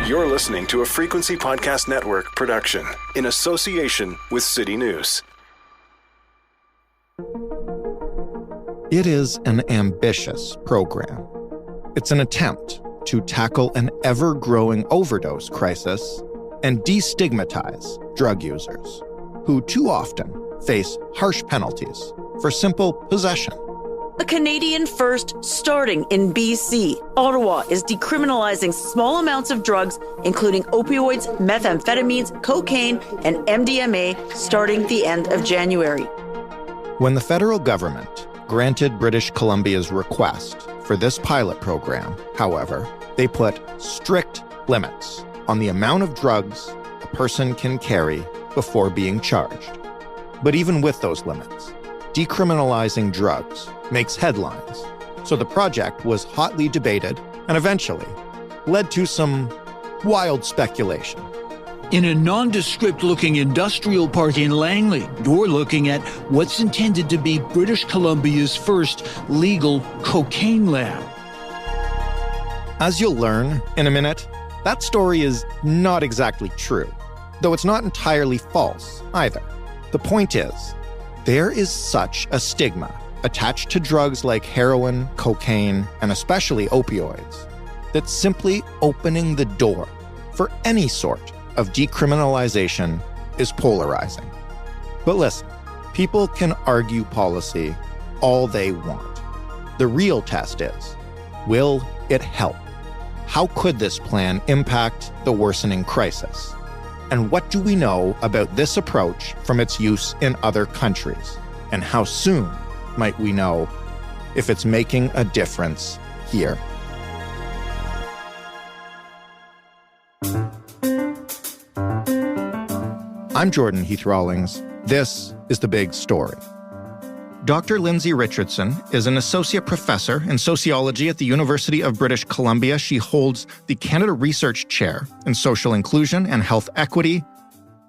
You're listening to a Frequency Podcast Network production in association with City News. It is an ambitious program. It's an attempt to tackle an ever-growing overdose crisis and destigmatize drug users, who too often face harsh penalties for simple possession. A Canadian first starting in BC. Ottawa is decriminalizing small amounts of drugs, including opioids, methamphetamines, cocaine, and MDMA, starting the end of January. When the federal government granted British Columbia's request for this pilot program, however, they put strict limits on the amount of drugs a person can carry before being charged. But even with those limits, decriminalizing drugs makes headlines. So the project was hotly debated and eventually led to some wild speculation. In a nondescript-looking industrial park in Langley, you're looking at what's intended to be British Columbia's first legal cocaine lab. As you'll learn in a minute, that story is not exactly true, though it's not entirely false either. The point is, there is such a stigma attached to drugs like heroin, cocaine, and especially opioids, that simply opening the door for any sort of decriminalization is polarizing. But listen, people can argue policy all they want. The real test is, will it help? How could this plan impact the worsening crisis? And what do we know about this approach from its use in other countries? And how soon might we know if it's making a difference here? I'm Jordan Heath-Rawlings. This is The Big Story. Dr. Lindsey Richardson is an associate professor in sociology at the University of British Columbia. She holds the Canada Research Chair in Social Inclusion and Health Equity.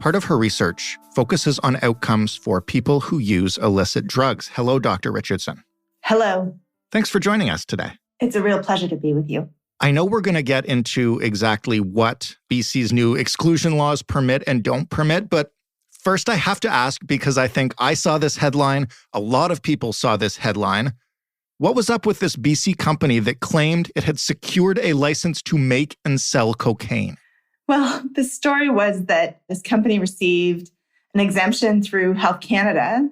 Part of her research focuses on outcomes for people who use illicit drugs. Hello, Dr. Richardson. Hello. Thanks for joining us today. It's a real pleasure to be with you. I know we're going to get into exactly what BC's new exclusion laws permit and don't permit, but first I have to ask, because I think I saw this headline, a lot of people saw this headline. What was up with this BC company that claimed it had secured a license to make and sell cocaine? Well, the story was that this company received an exemption through Health Canada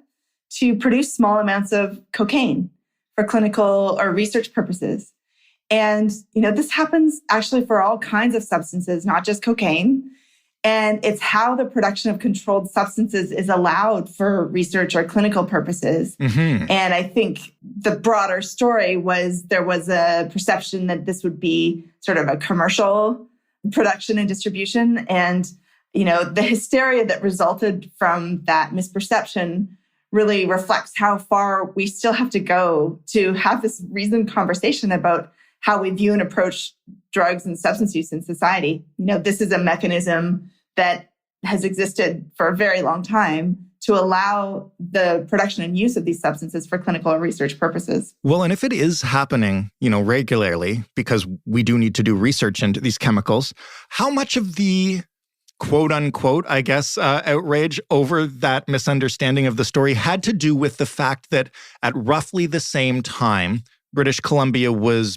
to produce small amounts of cocaine for clinical or research purposes. And, this happens actually for all kinds of substances, not just cocaine. And it's how the production of controlled substances is allowed for research or clinical purposes. Mm-hmm. And I think the broader story was there was a perception that this would be sort of a commercial production and distribution. And, the hysteria that resulted from that misperception really reflects how far we still have to go to have this reasoned conversation about how we view and approach drugs and substance use in society. This is a mechanism that has existed for a very long time to allow the production and use of these substances for clinical or research purposes. Well, and if it is happening, regularly, because we do need to do research into these chemicals, how much of the quote unquote, outrage over that misunderstanding of the story had to do with the fact that at roughly the same time, British Columbia was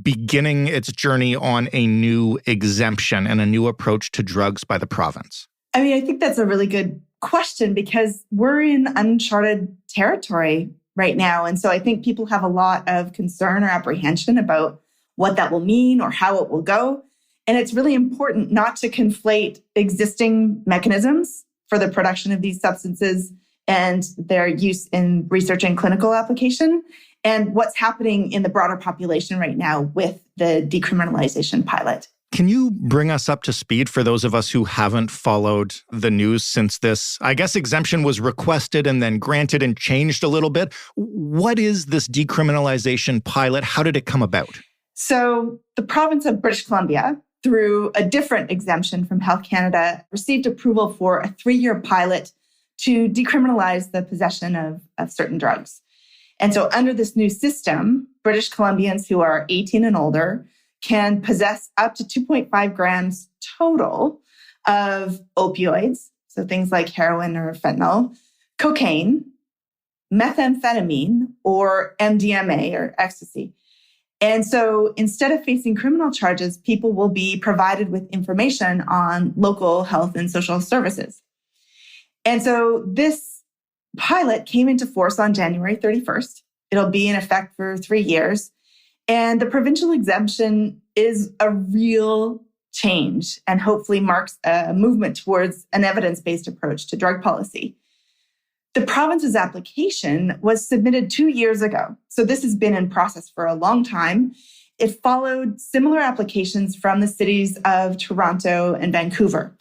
beginning its journey on a new exemption and a new approach to drugs by the province? I think that's a really good question because we're in uncharted territory right now. And so I think people have a lot of concern or apprehension about what that will mean or how it will go. And it's really important not to conflate existing mechanisms for the production of these substances and their use in research and clinical application and what's happening in the broader population right now with the decriminalization pilot. Can you bring us up to speed for those of us who haven't followed the news since this, exemption was requested and then granted and changed a little bit? What is this decriminalization pilot? How did it come about? So the province of British Columbia, through a different exemption from Health Canada, received approval for a 3-year pilot to decriminalize the possession of certain drugs. And so under this new system, British Columbians who are 18 and older can possess up to 2.5 grams total of opioids, so things like heroin or fentanyl, cocaine, methamphetamine, or MDMA or ecstasy. And so instead of facing criminal charges, people will be provided with information on local health and social services. And so this pilot came into force on January 31st. It'll be in effect for 3 years. And the provincial exemption is a real change and hopefully marks a movement towards an evidence-based approach to drug policy. The province's application was submitted 2 years ago. So this has been in process for a long time. It followed similar applications from the cities of Toronto and Vancouver.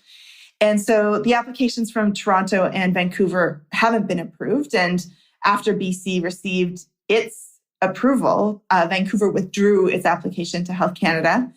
And so the applications from Toronto and Vancouver haven't been approved. And after BC received its approval, Vancouver withdrew its application to Health Canada.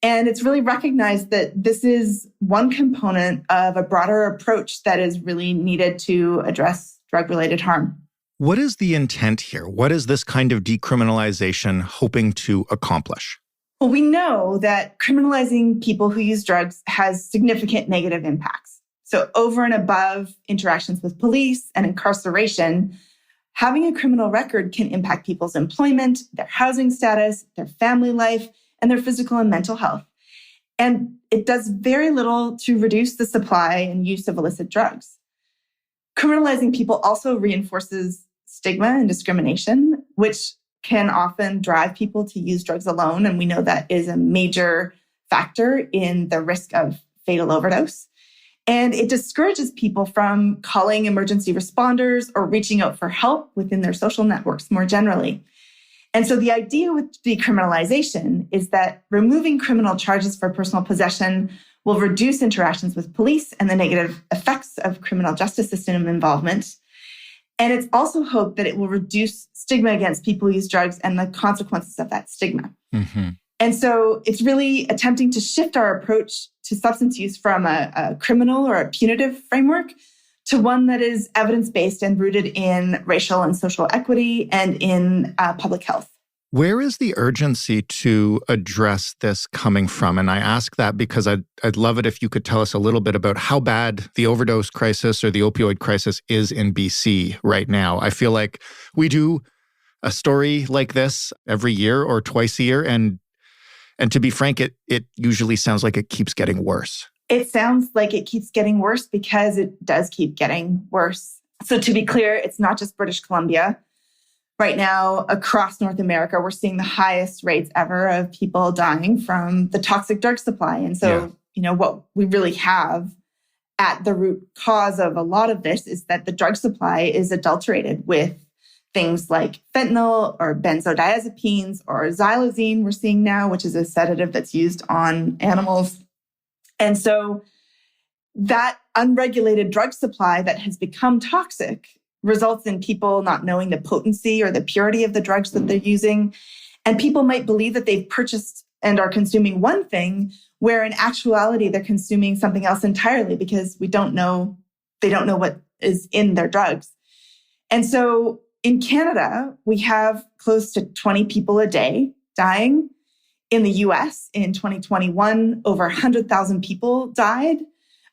And it's really recognized that this is one component of a broader approach that is really needed to address drug-related harm. What is the intent here? What is this kind of decriminalization hoping to accomplish? Well, we know that criminalizing people who use drugs has significant negative impacts. So over and above interactions with police and incarceration, having a criminal record can impact people's employment, their housing status, their family life, and their physical and mental health. And it does very little to reduce the supply and use of illicit drugs. Criminalizing people also reinforces stigma and discrimination, which can often drive people to use drugs alone. And we know that is a major factor in the risk of fatal overdose. And it discourages people from calling emergency responders or reaching out for help within their social networks more generally. And so the idea with decriminalization is that removing criminal charges for personal possession will reduce interactions with police and the negative effects of criminal justice system involvement. And it's also hoped that it will reduce stigma against people who use drugs and the consequences of that stigma. Mm-hmm. And so it's really attempting to shift our approach to substance use from a criminal or a punitive framework to one that is evidence-based and rooted in racial and social equity and in public health. Where is the urgency to address this coming from? And I ask that because I'd love it if you could tell us a little bit about how bad the overdose crisis or the opioid crisis is in BC right now. I feel like we do a story like this every year or twice a year, and to be frank, it usually sounds like it keeps getting worse. It sounds like it keeps getting worse because it does keep getting worse. So to be clear, it's not just British Columbia. Right now, across North America, we're seeing the highest rates ever of people dying from the toxic drug supply. And so, what we really have at the root cause of a lot of this is that the drug supply is adulterated with things like fentanyl or benzodiazepines or xylazine we're seeing now, which is a sedative that's used on animals. And so that unregulated drug supply that has become toxic results in people not knowing the potency or the purity of the drugs that they're using. And people might believe that they've purchased and are consuming one thing, where in actuality, they're consuming something else entirely because they don't know what is in their drugs. And so in Canada, we have close to 20 people a day dying. In the US, in 2021, over 100,000 people died.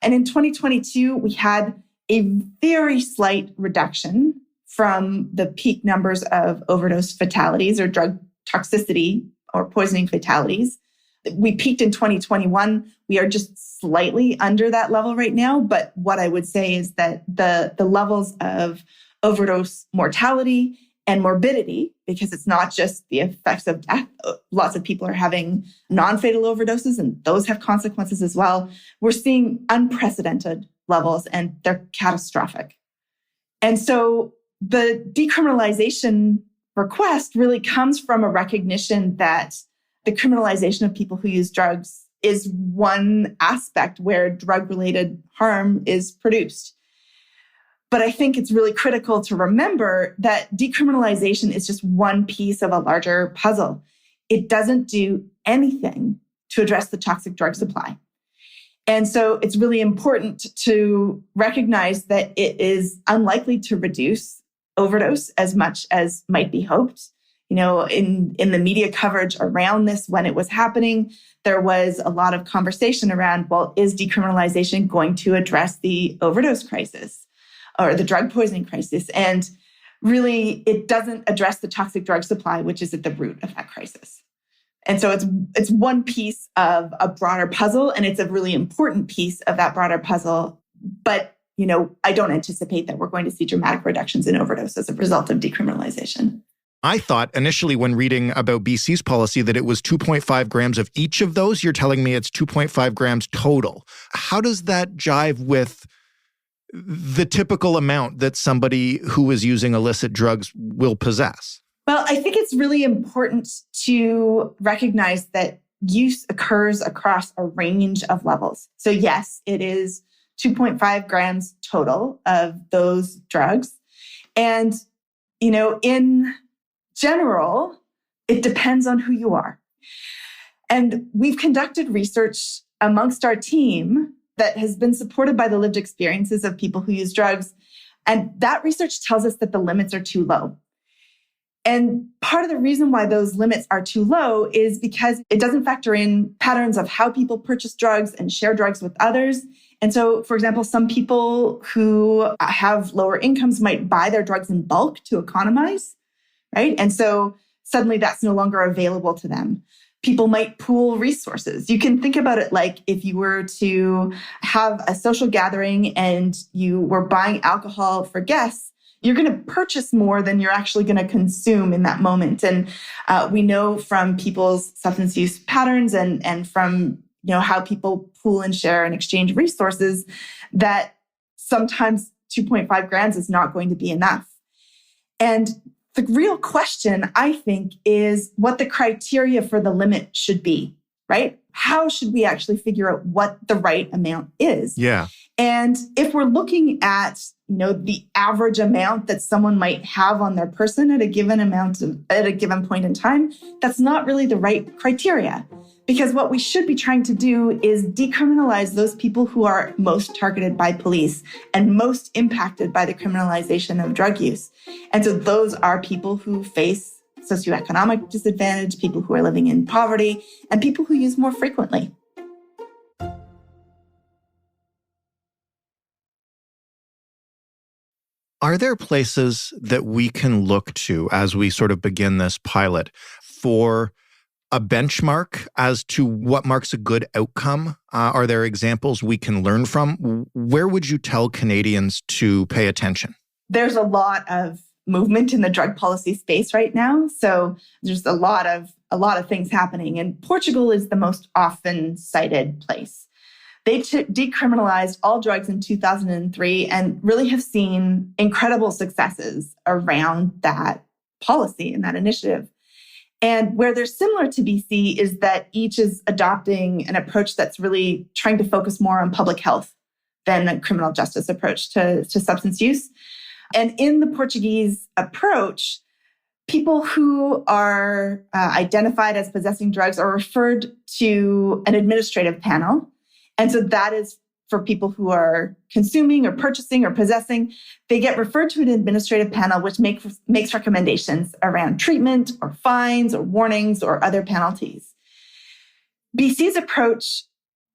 And in 2022, we had a very slight reduction from the peak numbers of overdose fatalities or drug toxicity or poisoning fatalities. We peaked in 2021. We are just slightly under that level right now. But what I would say is that the levels of overdose mortality and morbidity, because it's not just the effects of death. Lots of people are having non-fatal overdoses, and those have consequences as well. We're seeing unprecedented levels, and they're catastrophic. And so the decriminalization request really comes from a recognition that the criminalization of people who use drugs is one aspect where drug-related harm is produced. But I think it's really critical to remember that decriminalization is just one piece of a larger puzzle. It doesn't do anything to address the toxic drug supply. And so it's really important to recognize that it is unlikely to reduce overdose as much as might be hoped. in the media coverage around this when it was happening, there was a lot of conversation around, well, is decriminalization going to address the overdose crisis or the drug poisoning crisis? And really, it doesn't address the toxic drug supply, which is at the root of that crisis. And so it's one piece of a broader puzzle, and it's a really important piece of that broader puzzle. But, I don't anticipate that we're going to see dramatic reductions in overdose as a result of decriminalization. I thought initially when reading about BC's policy that it was 2.5 grams of each of those. You're telling me it's 2.5 grams total. How does that jive with the typical amount that somebody who is using illicit drugs will possess? Well, I think it's really important to recognize that use occurs across a range of levels. So yes, it is 2.5 grams total of those drugs. And, in general, it depends on who you are. And we've conducted research amongst our team that has been supported by the lived experiences of people who use drugs. And that research tells us that the limits are too low. And part of the reason why those limits are too low is because it doesn't factor in patterns of how people purchase drugs and share drugs with others. And so, for example, some people who have lower incomes might buy their drugs in bulk to economize, right? And so suddenly that's no longer available to them. People might pool resources. You can think about it like if you were to have a social gathering and you were buying alcohol for guests, you're going to purchase more than you're actually going to consume in that moment. And we know from people's substance use patterns and from how people pool and share and exchange resources that sometimes 2.5 grams is not going to be enough. And the real question, I think, is what the criteria for the limit should be, right? How should we actually figure out what the right amount is? Yeah. And if we're looking at, the average amount that someone might have on their person at a given point in time, that's not really the right criteria. Because what we should be trying to do is decriminalize those people who are most targeted by police and most impacted by the criminalization of drug use. And so those are people who face socioeconomic disadvantage, people who are living in poverty, and people who use more frequently. Are there places that we can look to as we sort of begin this pilot for a benchmark as to what marks a good outcome? Are there examples we can learn from? Where would you tell Canadians to pay attention? There's a lot of movement in the drug policy space right now. So there's a lot of things happening. And Portugal is the most often cited place. They decriminalized all drugs in 2003 and really have seen incredible successes around that policy and that initiative. And where they're similar to BC is that each is adopting an approach that's really trying to focus more on public health than a criminal justice approach to substance use. And in the Portuguese approach, people who are identified as possessing drugs are referred to an administrative panel. And so that is for people who are consuming or purchasing or possessing. They get referred to an administrative panel, which makes recommendations around treatment or fines or warnings or other penalties. BC's approach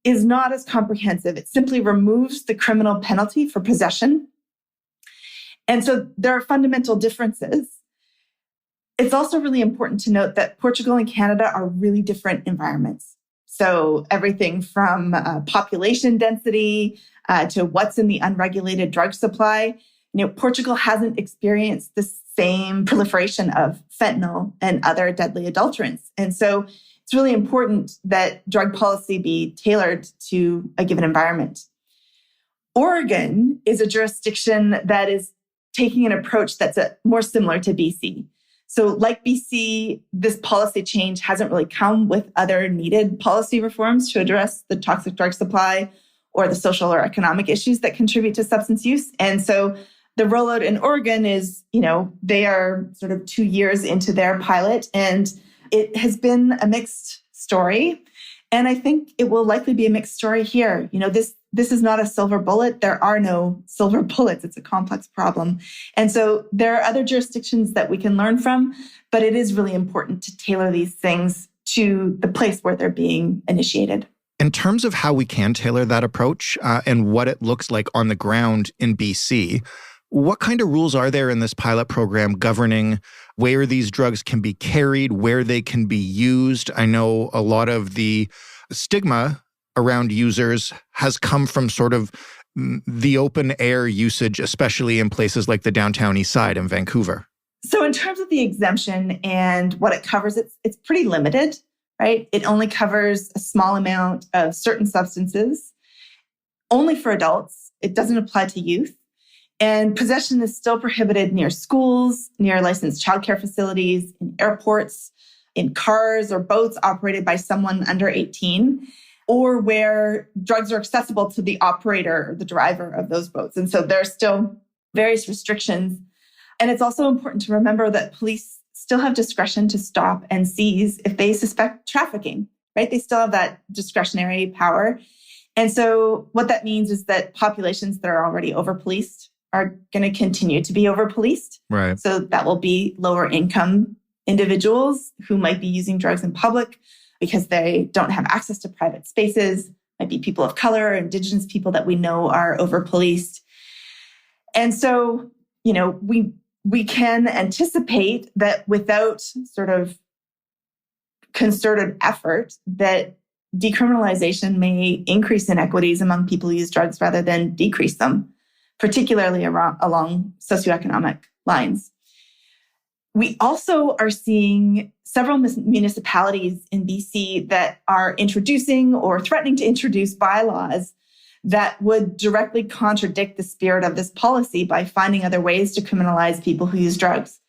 is not as comprehensive. It simply removes the criminal penalty for possession. And so there are fundamental differences. It's also really important to note that Portugal and Canada are really different environments. So everything from population density to what's in the unregulated drug supply. Portugal hasn't experienced the same proliferation of fentanyl and other deadly adulterants. And so it's really important that drug policy be tailored to a given environment. Oregon is a jurisdiction that is taking an approach that's more similar to BC. So like BC, this policy change hasn't really come with other needed policy reforms to address the toxic drug supply or the social or economic issues that contribute to substance use. And so the rollout in Oregon is, they are sort of 2 years into their pilot, and it has been a mixed story. And I think it will likely be a mixed story here. This is not a silver bullet. There are no silver bullets. It's a complex problem. And so there are other jurisdictions that we can learn from, but it is really important to tailor these things to the place where they're being initiated. In terms of how we can tailor that approach and what it looks like on the ground in BC, what kind of rules are there in this pilot program governing where these drugs can be carried, where they can be used? I know a lot of the stigma around users has come from sort of the open air usage, especially in places like the downtown east side in Vancouver. So in terms of the exemption and what it covers, it's pretty limited, right? It only covers a small amount of certain substances, only for adults. It doesn't apply to youth. And possession is still prohibited near schools, near licensed childcare facilities, in airports, in cars or boats operated by someone under 18, or where drugs are accessible to the operator or the driver of those boats. And so there are still various restrictions. And it's also important to remember that police still have discretion to stop and seize if they suspect trafficking, right? They still have that discretionary power. And so what that means is that populations that are already over-policed are going to continue to be over-policed. Right. So that will be lower income individuals who might be using drugs in public because they don't have access to private spaces, might be people of color, Indigenous people that we know are over-policed. And so, we can anticipate that without sort of concerted effort, that decriminalization may increase inequities among people who use drugs rather than decrease them, particularly along socioeconomic lines. We also are seeing several municipalities in BC that are introducing or threatening to introduce bylaws that would directly contradict the spirit of this policy by finding other ways to criminalize people who use drugs.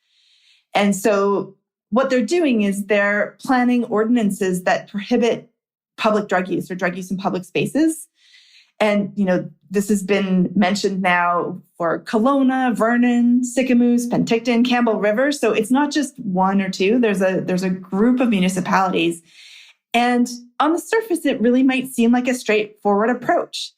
And so what they're doing is they're planning ordinances that prohibit public drug use or drug use in public spaces. And, this has been mentioned now for Kelowna, Vernon, Sicamous, Penticton, Campbell River. So it's not just one or two. There's a group of municipalities. And on the surface, it really might seem like a straightforward approach.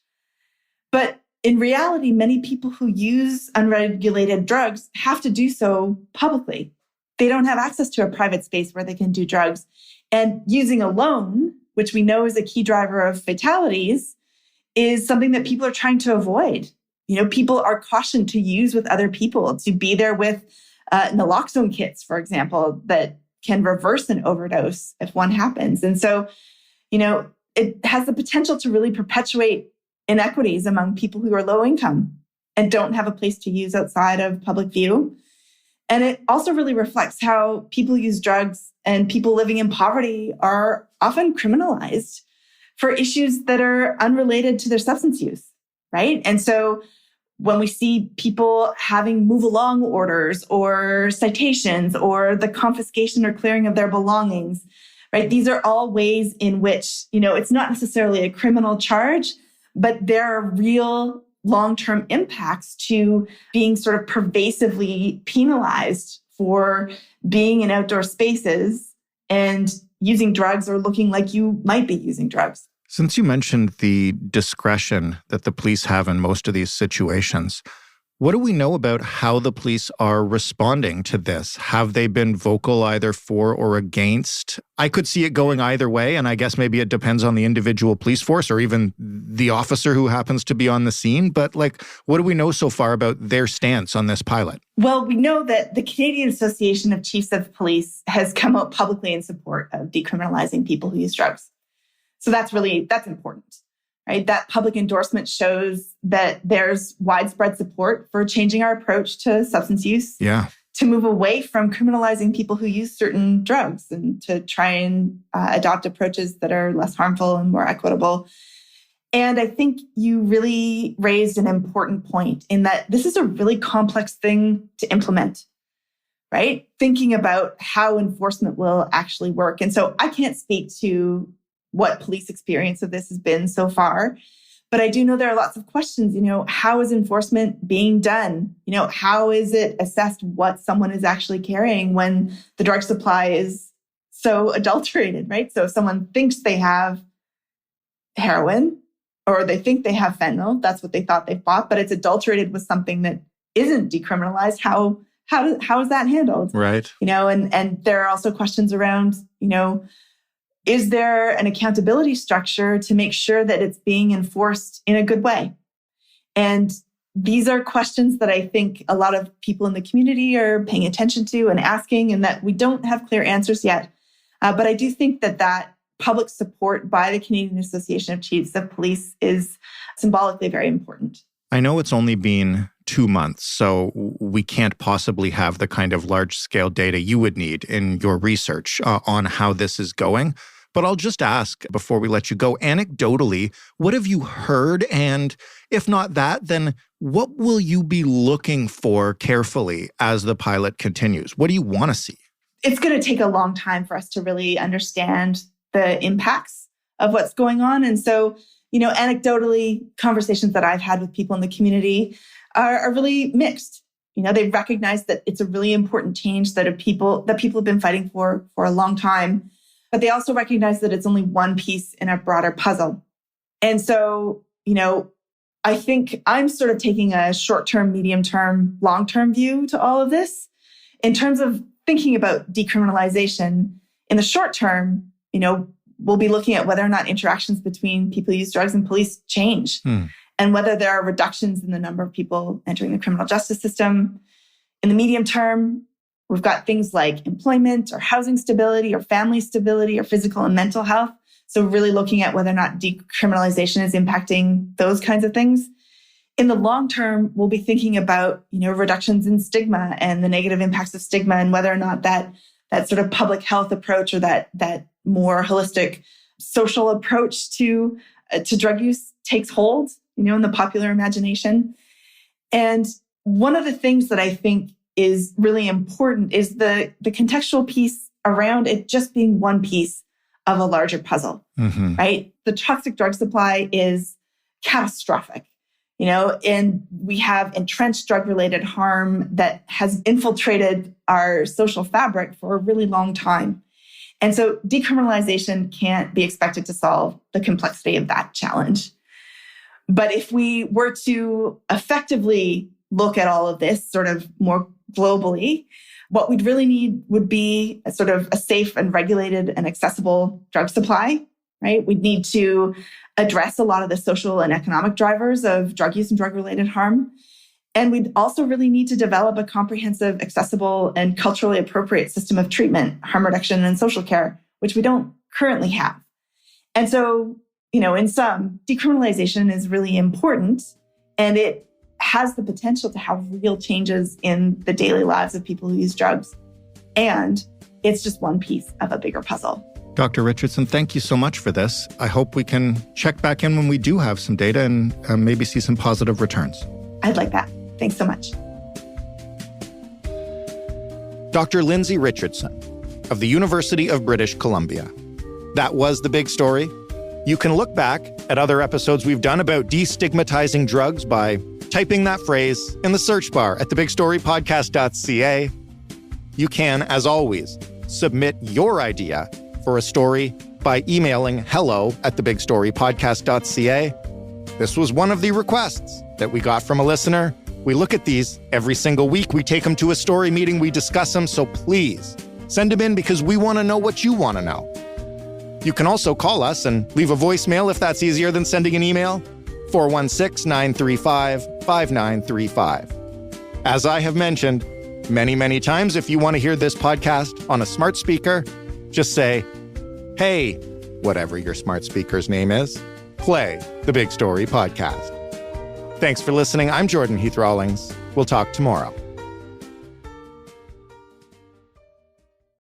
But in reality, many people who use unregulated drugs have to do so publicly. They don't have access to a private space where they can do drugs. And using alone, which we know is a key driver of fatalities, is something that people are trying to avoid. People are cautioned to use with other people, to be there with naloxone kits, for example, that can reverse an overdose if one happens. And so, it has the potential to really perpetuate inequities among people who are low income and don't have a place to use outside of public view. And it also really reflects how people use drugs and people living in poverty are often criminalized for issues that are unrelated to their substance use, right? And so when we see people having move along orders or citations or the confiscation or clearing of their belongings, right? These are all ways in which, it's not necessarily a criminal charge, but there are real long-term impacts to being sort of pervasively penalized for being in outdoor spaces and using drugs or looking like you might be using drugs. Since you mentioned the discretion that the police have in most of these situations, what do we know about how the police are responding to this? Have they been vocal either for or against? I could see it going either way, and I guess maybe it depends on the individual police force or even the officer who happens to be on the scene. But what do we know so far about their stance on this pilot? Well, we know that the Canadian Association of Chiefs of Police has come out publicly in support of decriminalizing people who use drugs. So that's important, right? That public endorsement shows that there's widespread support for changing our approach to substance use. Yeah. To move away from criminalizing people who use certain drugs and to try and adopt approaches that are less harmful and more equitable. And I think you really raised an important point in that this is a really complex thing to implement, right? Thinking about how enforcement will actually work. And so I can't speak to what police experience of this has been so far. But I do know there are lots of questions, how is enforcement being done? How is it assessed what someone is actually carrying when the drug supply is so adulterated, right? So if someone thinks they have heroin, or they think they have fentanyl. That's what they thought they bought, but it's adulterated with something that isn't decriminalized. How is that handled? Right. And there are also questions around, is there an accountability structure to make sure that it's being enforced in a good way? And these are questions that I think a lot of people in the community are paying attention to and asking, and that we don't have clear answers yet. But I do think that public support by the Canadian Association of Chiefs of Police is symbolically very important. I know it's only been 2 months, so we can't possibly have the kind of large-scale data you would need in your research on how this is going. But I'll just ask before we let you go, anecdotally, what have you heard? And if not that, then what will you be looking for carefully as the pilot continues? What do you want to see? It's going to take a long time for us to really understand the impacts of what's going on. And so, anecdotally, conversations that I've had with people in the community are really mixed. They recognize that it's a really important change that people have been fighting for a long time. But they also recognize that it's only one piece in a broader puzzle. And so, I think I'm sort of taking a short-term, medium-term, long-term view to all of this. In terms of thinking about decriminalization, in the short term, we'll be looking at whether or not interactions between people who use drugs and police change, and whether there are reductions in the number of people entering the criminal justice system. In the medium term, we've got things like employment or housing stability or family stability or physical and mental health. So really looking at whether or not decriminalization is impacting those kinds of things. In the long term, we'll be thinking about, reductions in stigma and the negative impacts of stigma, and whether or not that sort of public health approach or that more holistic social approach to drug use takes hold, in the popular imagination. And one of the things that I think is really important is the contextual piece around it just being one piece of a larger puzzle, right? The toxic drug supply is catastrophic, and we have entrenched drug-related harm that has infiltrated our social fabric for a really long time. And so decriminalization can't be expected to solve the complexity of that challenge. But if we were to effectively look at all of this sort of more globally, what we'd really need would be a sort of a safe and regulated and accessible drug supply, right? We'd need to address a lot of the social and economic drivers of drug use and drug-related harm. And we'd also really need to develop a comprehensive, accessible, and culturally appropriate system of treatment, harm reduction, and social care, which we don't currently have. And so, in sum, decriminalization is really important, and it has the potential to have real changes in the daily lives of people who use drugs. And it's just one piece of a bigger puzzle. Dr. Richardson, thank you so much for this. I hope we can check back in when we do have some data and maybe see some positive returns. I'd like that. Thanks so much. Dr. Lindsey Richardson of the University of British Columbia. That was The Big Story. You can look back at other episodes we've done about destigmatizing drugs by typing that phrase in the search bar at thebigstorypodcast.ca. You can, as always, submit your idea for a story by emailing hello@thebigstorypodcast.ca. This was one of the requests that we got from a listener. We look at these every single week. We take them to a story meeting. We discuss them. So please send them in because we want to know what you want to know. You can also call us and leave a voicemail if that's easier than sending an email. 416-935-5935. As I have mentioned many, many times, if you want to hear this podcast on a smart speaker, just say, hey, whatever your smart speaker's name is, play The Big Story Podcast. Thanks for listening. I'm Jordan Heath Rawlings. We'll talk tomorrow.